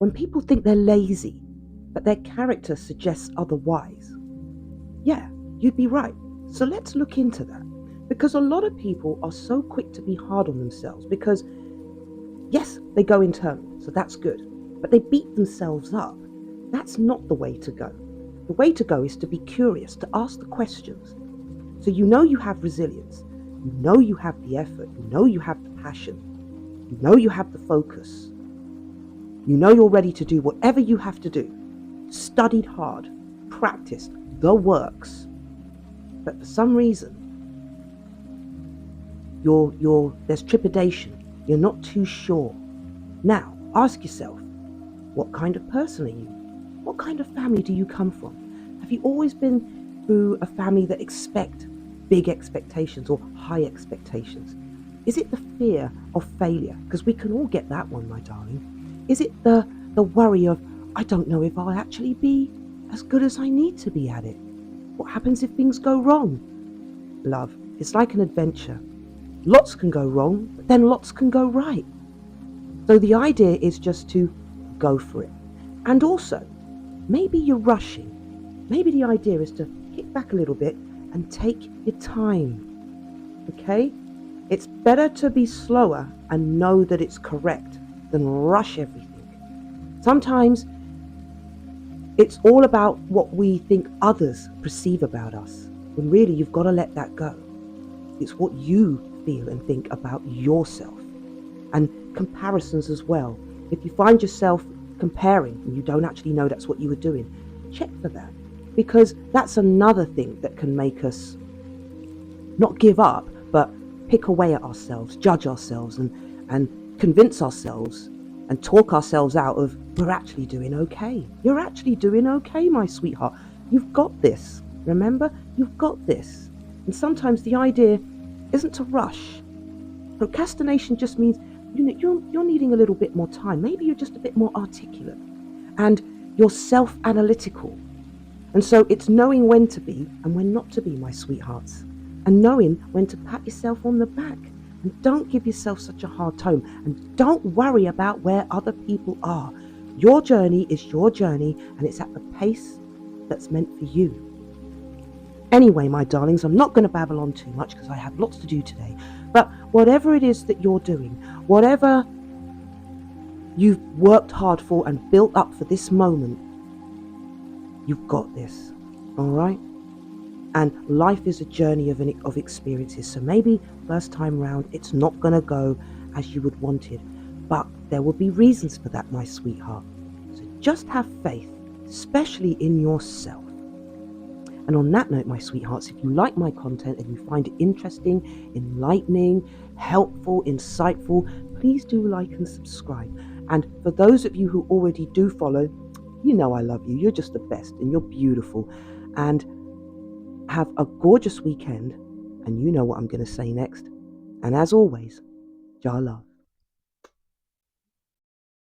when people think they're lazy, but their character suggests otherwise, yeah, you'd be right. So let's look into that. Because a lot of people are so quick to be hard on themselves because, yes, they go internal, so that's good, but they beat themselves up. That's not the way to go. The way to go is to be curious, to ask the questions. So you know you have resilience, you know you have the effort, you know you have the passion, you know you have the focus, you know you're ready to do whatever you have to do. Studied hard, practiced, the works. But for some reason, there's trepidation. You're not too sure. Now, ask yourself, what kind of person are you? What kind of family do you come from? Have you always been through a family that expect big expectations or high expectations? Is it the fear of failure? Because we can all get that one, my darling. Is it the worry of, I don't know if I'll actually be as good as I need to be at it? What happens if things go wrong? Love, it's like an adventure. Lots can go wrong, but then lots can go right. So the idea is just to go for it. And also, maybe you're rushing. Maybe the idea is to kick back a little bit and take your time. Okay? It's better to be slower and know that it's correct than rush everything. Sometimes it's all about what we think others perceive about us, when really you've got to let that go. It's what you feel and think about yourself. And comparisons as well. If you find yourself comparing and you don't actually know that's what you were doing, check for that. Because that's another thing that can make us not give up, but pick away at ourselves, judge ourselves, and convince ourselves and talk ourselves out of, we're actually doing okay. You're actually doing okay, my sweetheart. You've got this. Remember, you've got this. And sometimes the idea isn't to rush. Procrastination just means you're needing a little bit more time. Maybe you're just a bit more articulate and you're self-analytical. And so it's knowing when to be and when not to be, my sweethearts, and knowing when to pat yourself on the back. And don't give yourself such a hard time, and don't worry about where other people are. Your journey is your journey, and it's at the pace that's meant for you. Anyway, my darlings, I'm not going to babble on too much because I have lots to do today. But whatever it is that you're doing, whatever you've worked hard for and built up for this moment, you've got this, all right? And life is a journey of experiences. So maybe first time round, it's not going to go as you would want it. But there will be reasons for that, my sweetheart. So just have faith, especially in yourself. And on that note, my sweethearts, if you like my content and you find it interesting, enlightening, helpful, insightful, please do like and subscribe. And for those of you who already do follow, you know I love you. You're just the best and you're beautiful. And have a gorgeous weekend. And you know what I'm going to say next. And as always, Ja love.